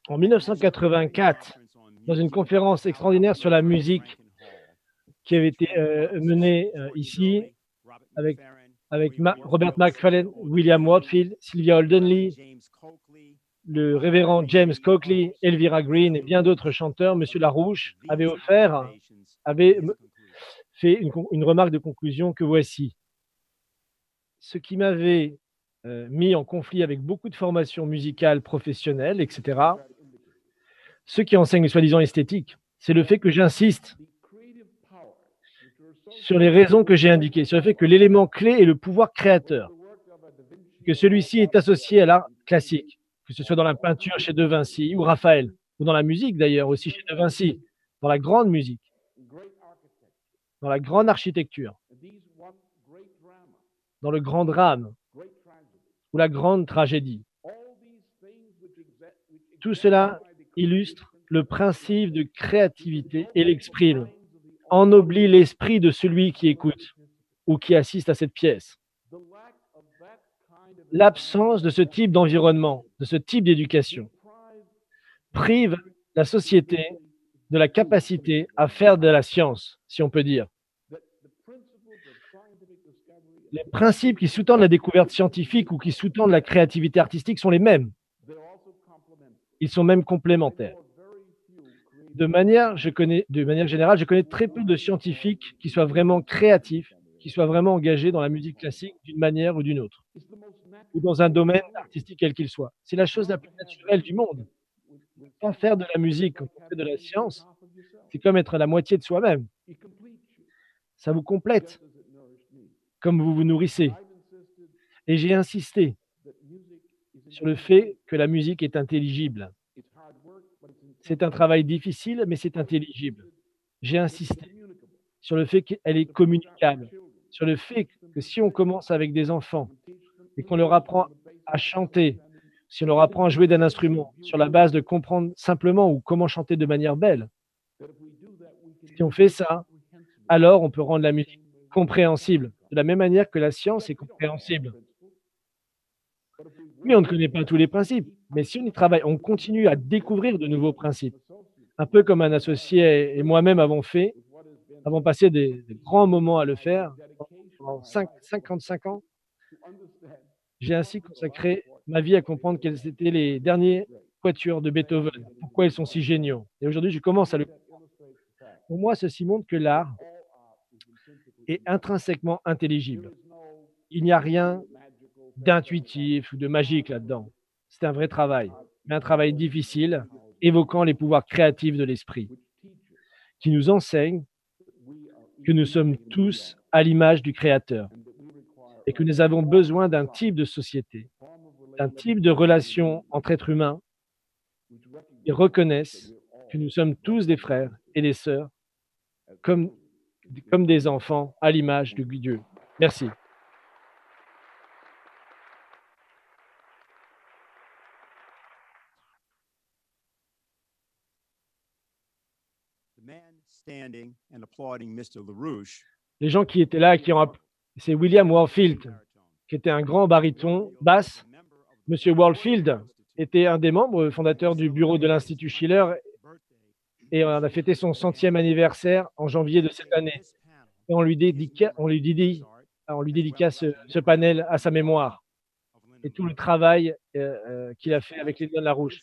En 1984, dans une conférence extraordinaire sur la musique qui avait été menée ici avec, Robert McFarlane, William Wardfield, Sylvia Holdenley, le révérend James Coakley, Elvira Green et bien d'autres chanteurs, Monsieur Larouche avait fait une remarque de conclusion que voici. Ce qui m'avait mis en conflit avec beaucoup de formations musicales professionnelles, etc., ceux qui enseignent le soi-disant esthétique, c'est le fait que j'insiste sur les raisons que j'ai indiquées, sur le fait que l'élément clé est le pouvoir créateur, que celui-ci est associé à l'art classique, que ce soit dans la peinture chez De Vinci ou Raphaël, ou dans la musique d'ailleurs aussi chez De Vinci, dans la grande musique, dans la grande architecture, dans le grand drame ou la grande tragédie. Tout cela illustre le principe de créativité et l'exprime, ennoblit l'esprit de celui qui écoute ou qui assiste à cette pièce. L'absence de ce type d'environnement, de ce type d'éducation, prive la société de la capacité à faire de la science, si on peut dire. Les principes qui sous-tendent la découverte scientifique ou qui sous-tendent la créativité artistique sont les mêmes. Ils sont même complémentaires. De manière générale, je connais très peu de scientifiques qui soient vraiment créatifs, qui soient vraiment engagés dans la musique classique d'une manière ou d'une autre, ou dans un domaine artistique quel qu'il soit. C'est la chose la plus naturelle du monde. Ne pas faire de la musique quand on fait de la science, c'est comme être la moitié de soi-même. Ça vous complète, comme vous vous nourrissez. Et j'ai insisté sur le fait que la musique est intelligible. C'est un travail difficile, mais c'est intelligible. J'ai insisté sur le fait qu'elle est communicable, sur le fait que si on commence avec des enfants et qu'on leur apprend à chanter, si on leur apprend à jouer d'un instrument sur la base de comprendre simplement ou comment chanter de manière belle, si on fait ça, alors on peut rendre la musique compréhensible, de la même manière que la science est compréhensible. Oui, on ne connaît pas tous les principes, mais si on y travaille, on continue à découvrir de nouveaux principes, un peu comme un associé et moi-même avons passé des grands moments à le faire pendant 55 ans. J'ai ainsi consacré ma vie à comprendre quels étaient les derniers quatuors de Beethoven, pourquoi ils sont si géniaux. Et aujourd'hui, je commence à le comprendre. Pour moi, ceci montre que l'art est intrinsèquement intelligible. Il n'y a rien d'intuitif ou de magique là-dedans. C'est un vrai travail, mais un travail difficile, évoquant les pouvoirs créatifs de l'esprit, qui nous enseigne que nous sommes tous à l'image du Créateur et que nous avons besoin d'un type de société, d'un type de relation entre êtres humains qui reconnaissent que nous sommes tous des frères et des sœurs, comme, comme des enfants à l'image de Dieu. Merci. Les gens qui étaient là, c'est William Warfield, qui était un grand baryton basse. Monsieur Warfield était un des membres fondateurs du bureau de l'Institut Schiller et on a fêté son 100e anniversaire en janvier de cette année. Et on lui dédicace ce panel à sa mémoire et tout le travail qu'il a fait avec Lyndon LaRouche.